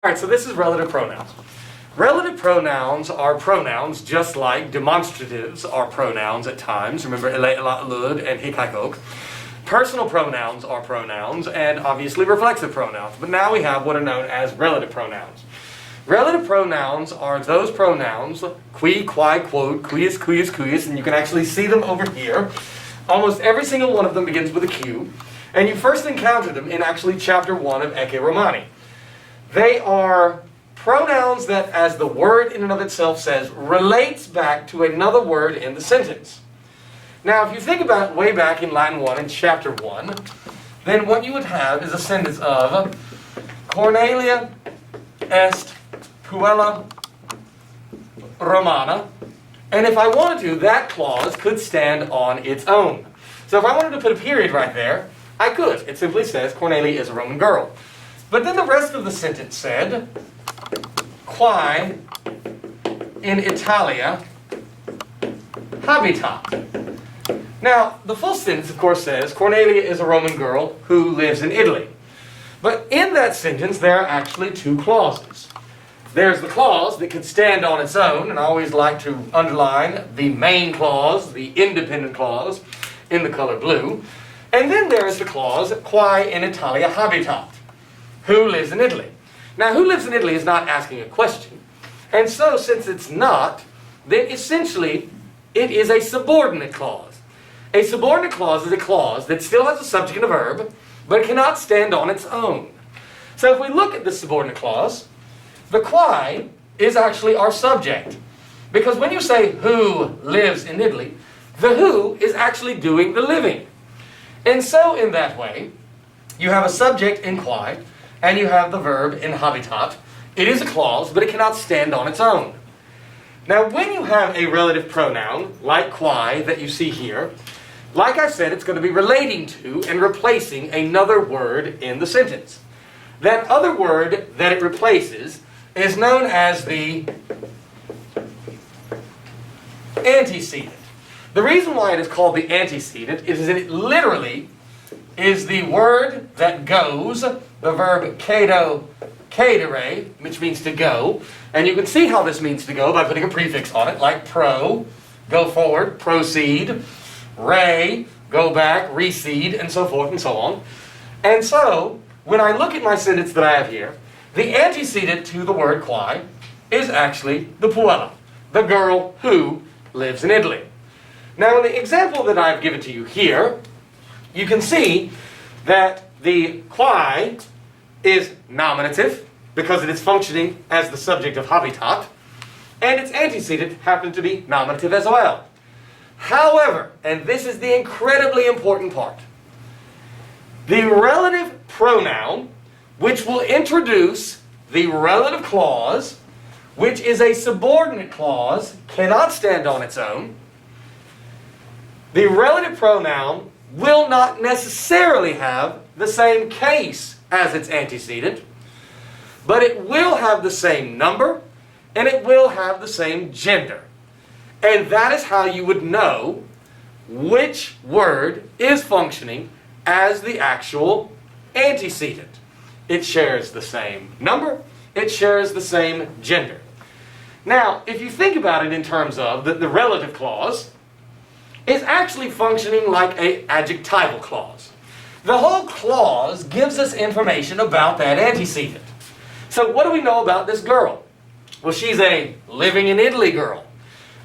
All right, so this is relative pronouns. Relative pronouns are pronouns just like demonstratives are pronouns at times. Remember, ele, ela, elud, and hikakok. Personal pronouns are pronouns, and obviously reflexive pronouns. But now we have what are known as relative pronouns. Relative pronouns are those pronouns, qui, qui, quod, quius, cuius, cuius, and you can actually see them over here. Almost every single one of them begins with a Q, and you first encounter them in actually chapter 1 of Ecce Romani. They are pronouns that, as the word in and of itself says, relates back to another word in the sentence. Now, if you think about way back in line 1 in chapter 1, then what you would have is a sentence of Cornelia est puella Romana. And if I wanted to, that clause could stand on its own. So if I wanted to put a period right there, I could. It simply says Cornelia is a Roman girl. But then the rest of the sentence said, Quae in Italia habitat. Now, the full sentence, of course, says Cornelia is a Roman girl who lives in Italy. But in that sentence, there are actually two clauses. There's the clause that could stand on its own, and I always like to underline the main clause, the independent clause, in the color blue. And then there is the clause, Quae in Italia habitat. Who lives in Italy? Now, who lives in Italy is not asking a question. And so, since it's not, then essentially it is a subordinate clause. A subordinate clause is a clause that still has a subject and a verb, but cannot stand on its own. So if we look at the subordinate clause, the quae is actually our subject. Because when you say who lives in Italy, the who is actually doing the living. And so in that way, you have a subject in quae, and you have the verb in habitat. It is a clause, but it cannot stand on its own. Now, when you have a relative pronoun, like quae that you see here, like I said, it's going to be relating to and replacing another word in the sentence. That other word that it replaces is known as the antecedent. The reason why it is called the antecedent is that it literally is the word that goes, the verb caedo, caedere, which means to go. And you can see how this means to go by putting a prefix on it, like pro, go forward, proceed, re, go back, recede, and so forth and so on. And so, when I look at my sentence that I have here, the antecedent to the word quae is actually the puella, the girl who lives in Italy. Now, in the example that I've given to you here, you can see that the quae is nominative because it is functioning as the subject of habitat, and its antecedent happens to be nominative as well. However, and this is the incredibly important part, the relative pronoun, which will introduce the relative clause, which is a subordinate clause, cannot stand on its own. The relative pronoun will not necessarily have the same case as its antecedent, but it will have the same number, and it will have the same gender. And that is how you would know which word is functioning as the actual antecedent. It shares the same number, it shares the same gender. Now, if you think about it in terms of the relative clause, is actually functioning like an adjectival clause. The whole clause gives us information about that antecedent. So what do we know about this girl? Well, she's a living in Italy girl.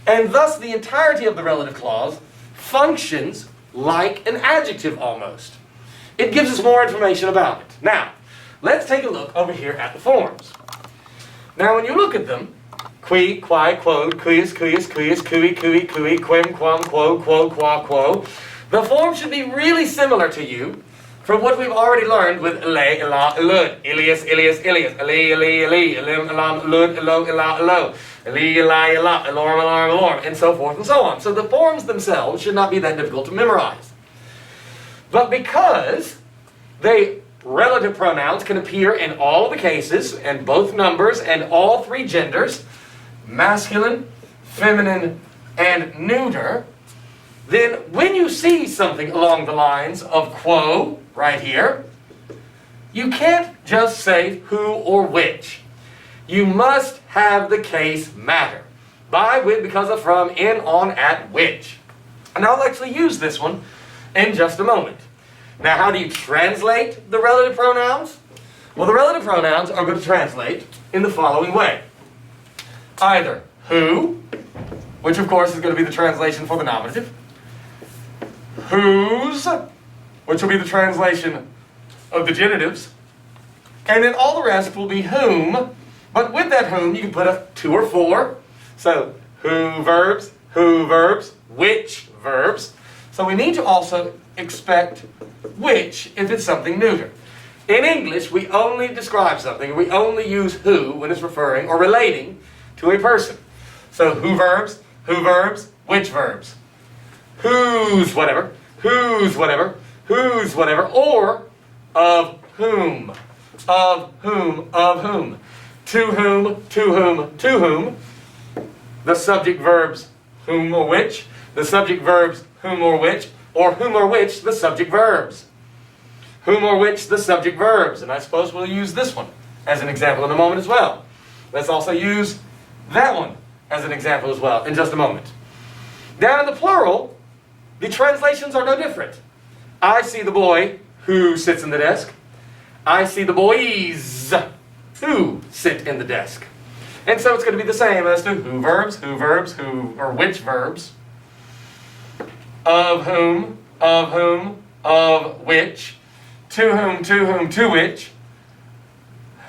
And thus the entirety of the relative clause functions like an adjective almost. It gives us more information about it. Now, let's take a look over here at the forms. Now, when you look at them, qui, quae, quod, cuius, cuius, cuius, cui, cui, cui, quem, quam, quo, quo, qua, quo. The form should be really similar to you from what we've already learned with ele, ela, elud, ilias, ilias, ilias, eli, eli, eli, elim, elam, elud, elo, ela, elo, eli, eli, ela, elorm, elorm, elorm, and so forth and so on. So the forms themselves should not be that difficult to memorize. But because they relative pronouns can appear in all of the cases, and both numbers, and all three genders, masculine, feminine, and neuter, then when you see something along the lines of quo, right here, you can't just say who or which. You must have the case matter. By, with, because of, from, in, on, at, which. And I'll actually use this one in just a moment. Now, how do you translate the relative pronouns? Well, the relative pronouns are going to translate in the following way. Either who, which of course is going to be the translation for the nominative. Whose, which will be the translation of the genitives. And then all the rest will be whom, but with that whom you can put a to or for. So, who verbs, which verbs. So we need to also expect which if it's something neuter. In English, we only describe something, we only use who when it's referring or relating to a person. So who verbs, which verbs. Whose whatever, or of whom. To whom. The subject verbs whom or which, the subject verbs whom or which the subject verbs. Whom or which the subject verbs. And I suppose we'll use this one as an example in a moment as well. Let's also use that one as an example as well in just a moment. Down in the plural, the translations are no different. I see the boy who sits in the desk. I see the boys who sit in the desk. And so it's going to be the same as to who verbs, or which verbs. Of whom, of which. To whom, to which.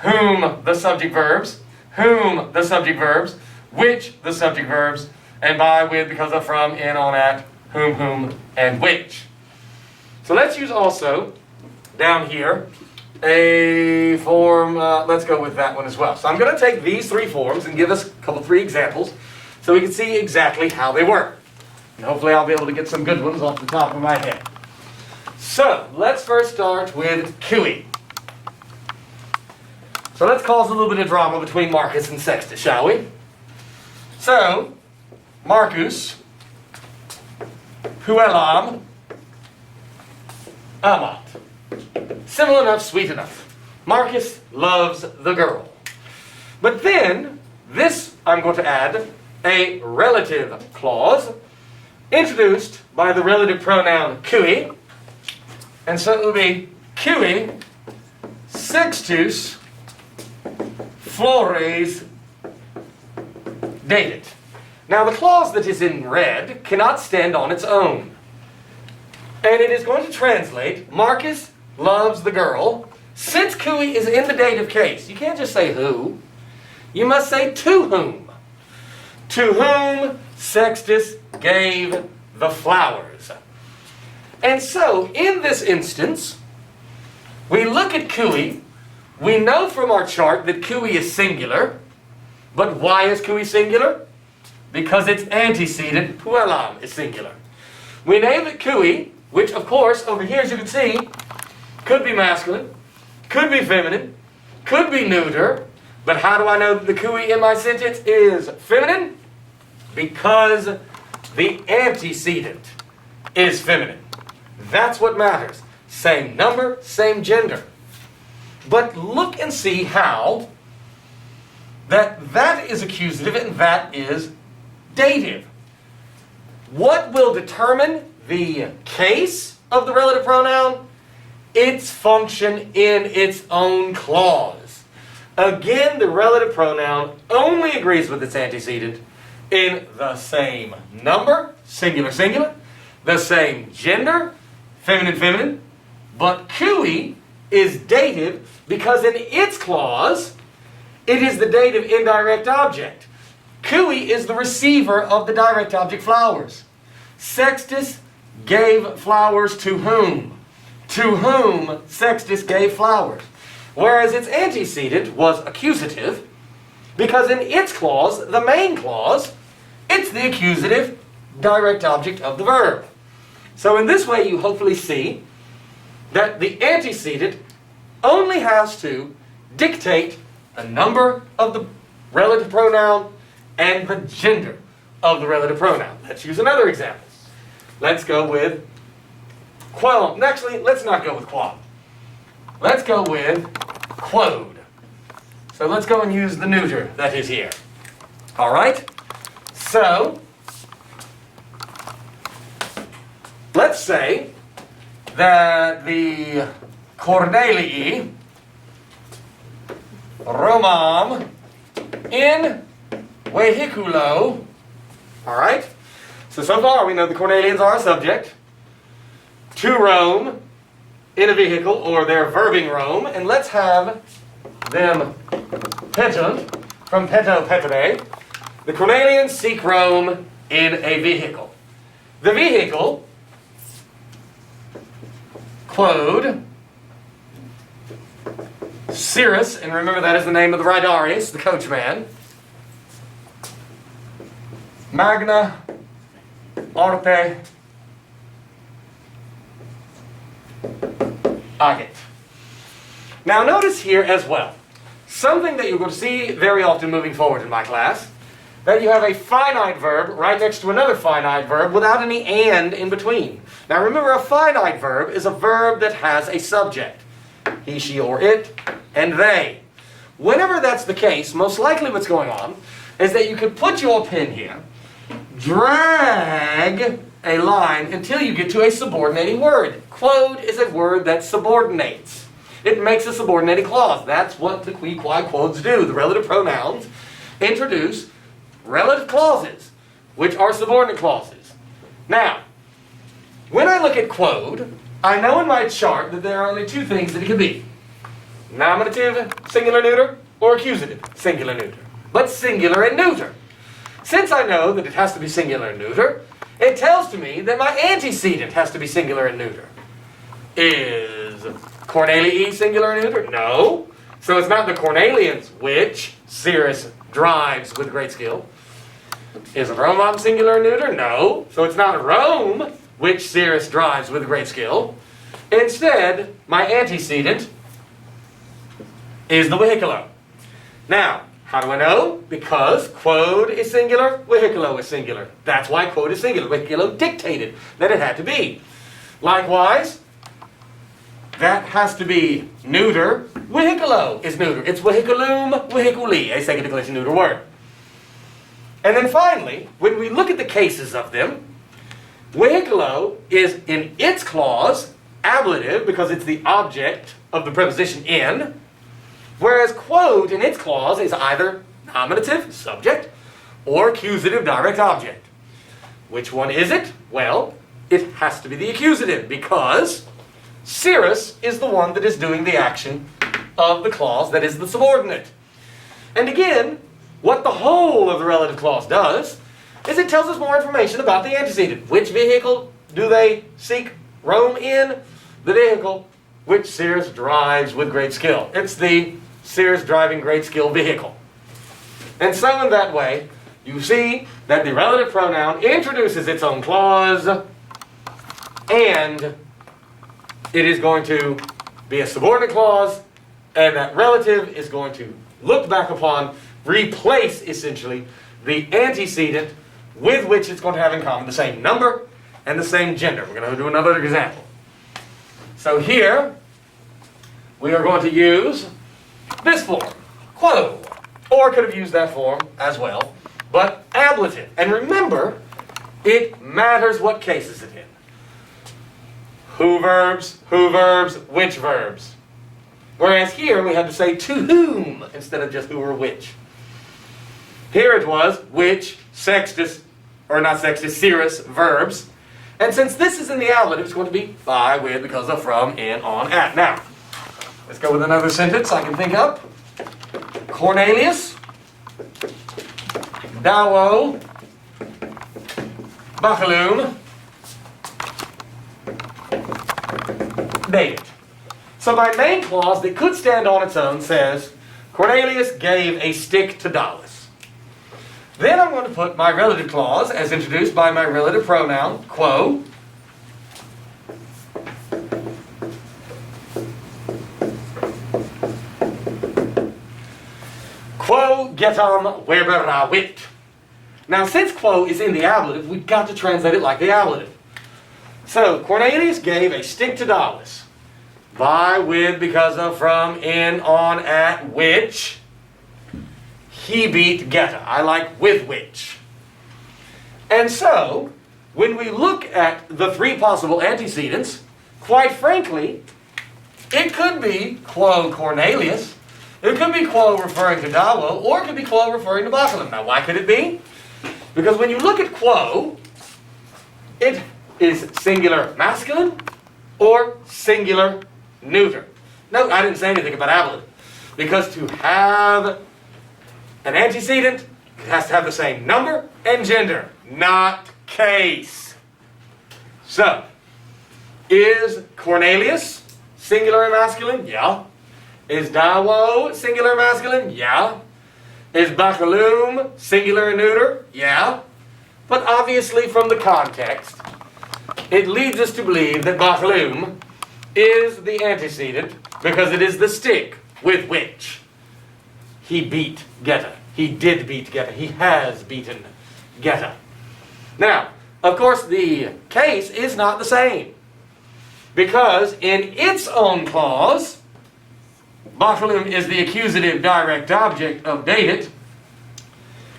Whom, the subject verbs. Whom, the subject verbs. Which, the subject verbs. And by, with, because of, from, in, on, at, whom, and which. So let's use also, down here, a form, let's go with that one as well. So I'm going to take these three forms and give us three examples so we can see exactly how they work. And hopefully I'll be able to get some good ones off the top of my head. So let's first start with cui. So let's cause a little bit of drama between Marcus and Sextus, shall we? So, Marcus, puellam, amat. Simple enough, sweet enough. Marcus loves the girl. But then, this I'm going to add a relative clause introduced by the relative pronoun cui. And so it will be cui sextus flores dated. Now the clause that is in red cannot stand on its own. And it is going to translate, Marcus loves the girl. Since cui is in the dative case, you can't just say who. You must say to whom. To whom Sextus gave the flowers. And so, in this instance, we look at cui. We know from our chart that cui is singular. But why is cui singular? Because its antecedent, puellam, is singular. We name it cui, which of course, over here as you can see, could be masculine, could be feminine, could be neuter. But how do I know that the cui in my sentence is feminine? Because the antecedent is feminine. That's what matters. Same number, same gender. But look and see how that is accusative and that is dative. What will determine the case of the relative pronoun? Its function in its own clause. Again, the relative pronoun only agrees with its antecedent in the same number, singular, singular, the same gender, feminine, feminine, but cui is dative because in its clause, it is the dative indirect object. Cui is the receiver of the direct object flowers. Sextus gave flowers to whom? To whom Sextus gave flowers. Whereas its antecedent was accusative because in its clause, the main clause, it's the accusative direct object of the verb. So in this way you hopefully see that the antecedent only has to dictate the number of the relative pronoun and the gender of the relative pronoun. Let's use another example. Let's go with quellum. Actually, let's not go with quam. Let's go with quode. So let's go and use the neuter that is here. All right? So, let's say that the Cornelii Romam in vehiculo. All right? So far we know the Cornelians are a subject. To Rome in a vehicle, or they're verbing Rome, and let's have them petunt from peto petere. The Cornelians seek Rome in a vehicle. The vehicle, quod Cirrus, and remember that is the name of the Ridarius, the coachman. Magna Orte Agit. Now notice here as well, something that you're going to see very often moving forward in my class, that you have a finite verb right next to another finite verb without any and in between. Now remember, a finite verb is a verb that has a subject. He, she, or it, and they. Whenever that's the case, most likely what's going on is that you could put your pen here, drag a line until you get to a subordinating word. Quod is a word that subordinates. It makes a subordinating clause. That's what the qui, quod, quods do. The relative pronouns introduce relative clauses, which are subordinate clauses. Now, when I look at quod, I know in my chart that there are only two things that it can be. Nominative, singular neuter, or accusative, singular neuter. But singular and neuter. Since I know that it has to be singular and neuter, it tells to me that my antecedent has to be singular and neuter. Is Cornelii singular and neuter? No. So it's not the Cornelians which Cirrus drives with great skill. Is Romam singular and neuter? No. So it's not Rome which Cirrus drives with great skill. Instead, my antecedent is the vehiculo. Now, how do I know? Because quod is singular, vehiculo is singular. That's why quod is singular. Vehiculo dictated that it had to be. Likewise, that has to be neuter. Vehiculo is neuter. It's vehiculum, vehiculi, a second declension neuter word. And then finally, when we look at the cases of them, vehiculo is in its clause ablative because it's the object of the preposition in, whereas quod in its clause is either nominative, subject, or accusative, direct object. Which one is it? Well, it has to be the accusative because Cirrus is the one that is doing the action of the clause that is the subordinate. And again, what the whole of the relative clause does is it tells us more information about the antecedent. Which vehicle do they seek Rome in? The vehicle which Cirrus drives with great skill. It's the Cirrus driving great skill vehicle. And so in that way, you see that the relative pronoun introduces its own clause, and it is going to be a subordinate clause, and that relative is going to look back upon, replace essentially the antecedent with which it's going to have in common the same number and the same gender. We're going to do another example. So here, we are going to use this form, quo, or could have used that form as well, but ablative. And remember, it matters what case is it in. Who verbs, which verbs. Whereas here we had to say to whom instead of just who or which. Here it was which, sextus, or not sextus, Cirrus, verbs. And since this is in the ablative, it's going to be by, with, because of, from, in, on, at. Now, let's go with another sentence I can think of. Cornelius, Dawo, Bachalum, David. So my main clause that could stand on its own says, Cornelius gave a stick to Dallas. Then I'm going to put my relative clause as introduced by my relative pronoun, quo. Quo getam verberavit. Now since quo is in the ablative, we've got to translate it like the ablative. So Cornelius gave a stick to Dallas. By, with, because of, from, in, on, at, which he beat geta. I like with which. And so, when we look at the three possible antecedents, quite frankly, it could be quo Cornelius, it could be quo referring to Dawo, or it could be quo referring to Bacillum. Now, why could it be? Because when you look at quo, it is singular masculine or singular neuter. No, I didn't say anything about ablative. Because to have an antecedent, it has to have the same number and gender, not case. So, is Cornelius singular and masculine? Yeah. Is Dawo singular masculine? Yeah. Is Bacillum singular and neuter? Yeah. But obviously from the context, it leads us to believe that Bacillum is the antecedent because it is the stick with which he beat geta. He did beat geta. He has beaten geta. Now, of course, the case is not the same because in its own clause, Bacillum is the accusative direct object of dated,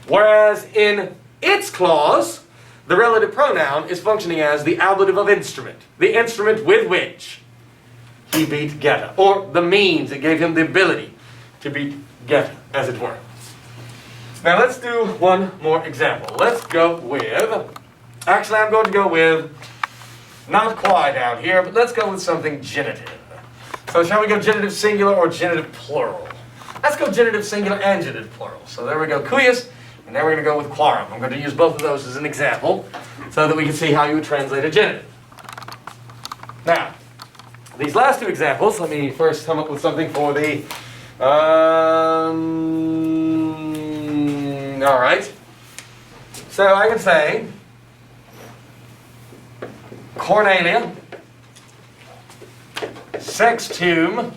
whereas in its clause, the relative pronoun is functioning as the ablative of instrument, the instrument with which he beat geta, or the means that gave him the ability to beat geta, as it were. Now let's do one more example. Let's go with, actually I'm going to go with, not quite down here, but let's go with something genitive. So shall we go genitive singular or genitive plural? Let's go genitive singular and genitive plural. So there we go, cuius, and now we're going to go with quorum. I'm going to use both of those as an example so that we can see how you would translate a genitive. Now, these last two examples, let me first come up with something for the, all right. So I can say, Cornelia, sextum,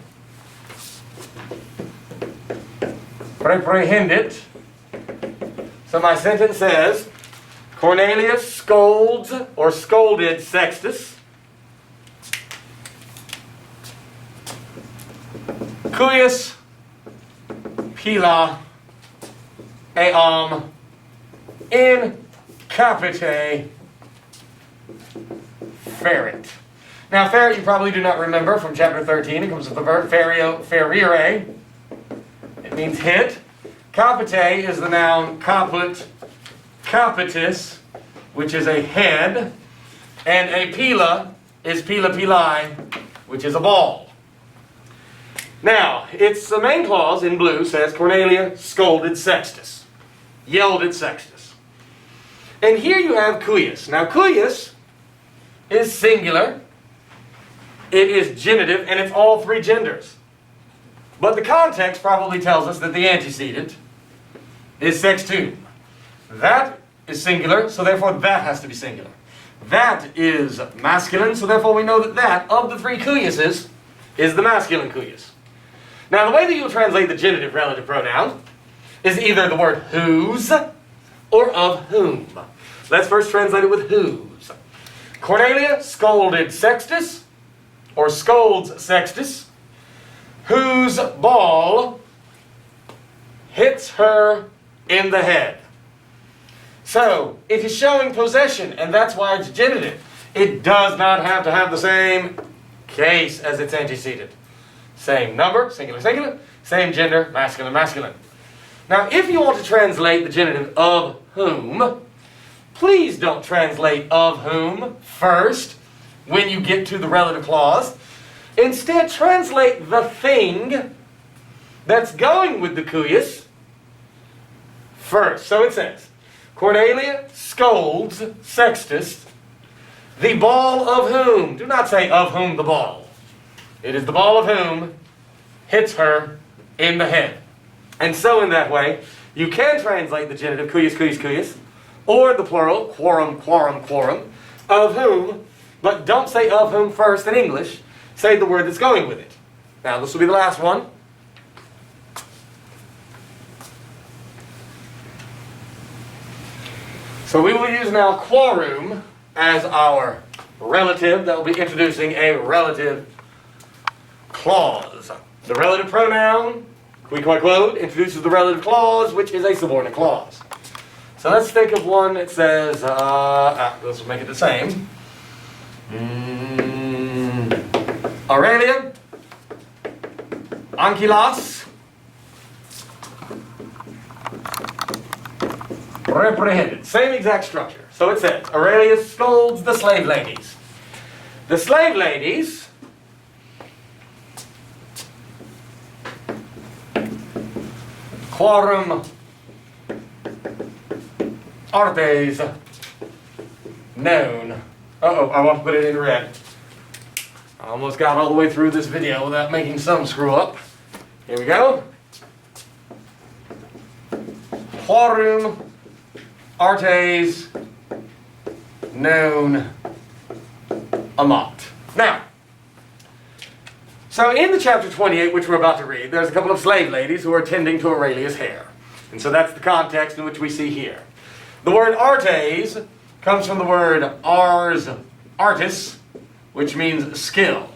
reprehendit. So my sentence says, Cornelius scolds or scolded Sextus. Cuius pila eam in capite ferit. Now, ferit you probably do not remember from chapter 13. It comes with the verb ferio, ferire. It means hit. Capite is the noun caput, capitis, which is a head. And a pila is pila pilae, which is a ball. Now, its the main clause in blue says Cornelia scolded Sextus, yelled at Sextus. And here you have cuius. Now, cuius is singular, it is genitive, and it's all three genders. But the context probably tells us that the antecedent is sextum. That is singular, so therefore that has to be singular. That is masculine, so therefore we know that that, of the three cuiuses, is the masculine cuius. Now, the way that you'll translate the genitive relative pronoun is either the word whose or of whom. Let's first translate it with whose. Cornelia scolded Sextus, or scolds Sextus, whose ball hits her in the head. So, it is showing possession, and that's why it's genitive. It does not have to have the same case as its antecedent. Same number, singular, singular. Same gender, masculine, masculine. Now, if you want to translate the genitive of whom, please don't translate of whom first when you get to the relative clause. Instead, translate the thing that's going with the cuius first. So it says, Cornelia scolds Sextus, the ball of whom. Do not say of whom the ball. It is the ball of whom hits her in the head. And so in that way, you can translate the genitive cuius, cuius, cuius, or the plural, quorum, quorum, quorum, of whom, but don't say of whom first in English. Say the word that's going with it. Now, this will be the last one. So we will use now quorum as our relative that will be introducing a relative clause. The relative pronoun, Qui quod introduces the relative clause, which is a subordinate clause. So let's think of one that says, let's make it the same. Aurelia, Ankylos, reprehended. Same exact structure. So it says, Aurelia scolds the slave ladies. The slave ladies quorum artes known. Uh-oh, I want to put it in red. I almost got all the way through this video without making some screw up. Here we go. Quorum artes known amont. Now, so in the chapter 28, which we're about to read, there's a couple of slave ladies who are tending to Aurelia's hair. And so that's the context in which we see here. The word artes comes from the word ars artis, which means skill.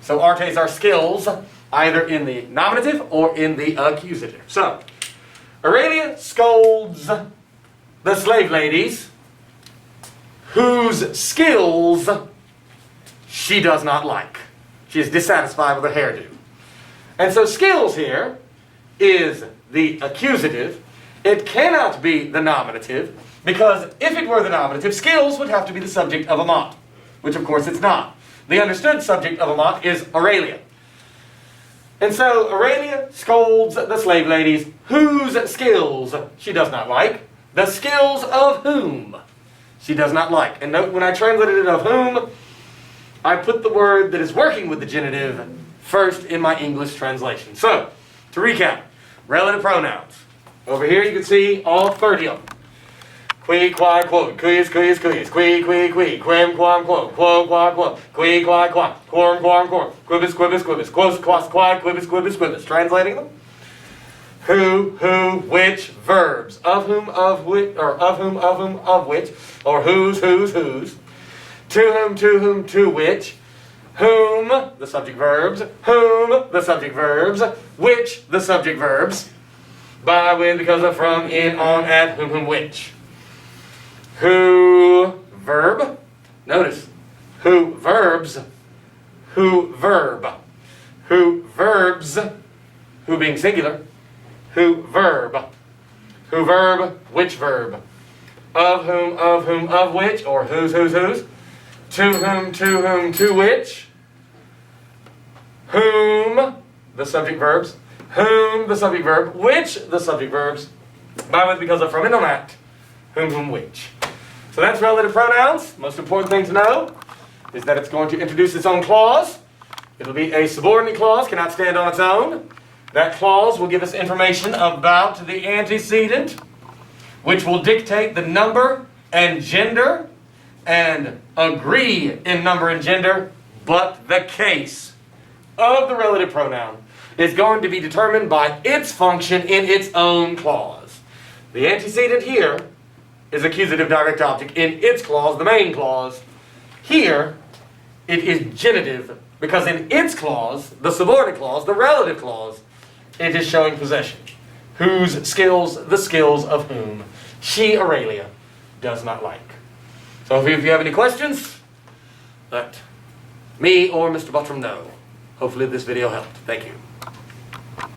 So artes are skills, either in the nominative or in the accusative. So, Aurelia scolds the slave ladies whose skills she does not like. She is dissatisfied with her hairdo. And so skills here is the accusative. It cannot be the nominative, because if it were the nominative, skills would have to be the subject of amont, which of course it's not. The understood subject of amont is Aurelia. And so Aurelia scolds the slave ladies whose skills she does not like, the skills of whom she does not like. And note, when I translated it of whom, I put the word that is working with the genitive first in my English translation. So, to recap, relative pronouns. Over here you can see all 30 of them. Qui, qua, quod, quis, quis, quis, qui, quem, quam, quod, quo, qua, quod, qui, qua, quorum, quorum, quibus, quibus, quibus, quos, quas, quae, quibus, quibus, quibus. Translating them. Who, which, verbs. Of whom, of which, or of whom, of which, or whose, whose. To whom, to which. Whom, the subject verbs. Whom, the subject verbs. Which, the subject verbs. By, with, because of, from, in, on, at, whom, which. Who, verb. Notice, who, verbs. Who, verb. Who, verbs. Who being singular. Who, verb. Who, verb. Which verb. Of whom, of which. Or whose. To whom, to which. Whom, the subject verbs. Whom, the subject verb. Which, the subject verbs. By, with, because of, from, in, on, at. Whom, which. So that's relative pronouns. Most important thing to know is that it's going to introduce its own clause. It'll be a subordinate clause, cannot stand on its own. That clause will give us information about the antecedent, which will dictate the number and gender, and agree in number and gender, but the case of the relative pronoun is going to be determined by its function in its own clause. The antecedent here is accusative direct object in its clause, the main clause. Here, it is genitive, because in its clause, the subordinate clause, the relative clause, it is showing possession. Whose skills, the skills of whom she, Aurelia, does not like. So if you have any questions, let me or Mr. Buttram know. Hopefully this video helped. Thank you.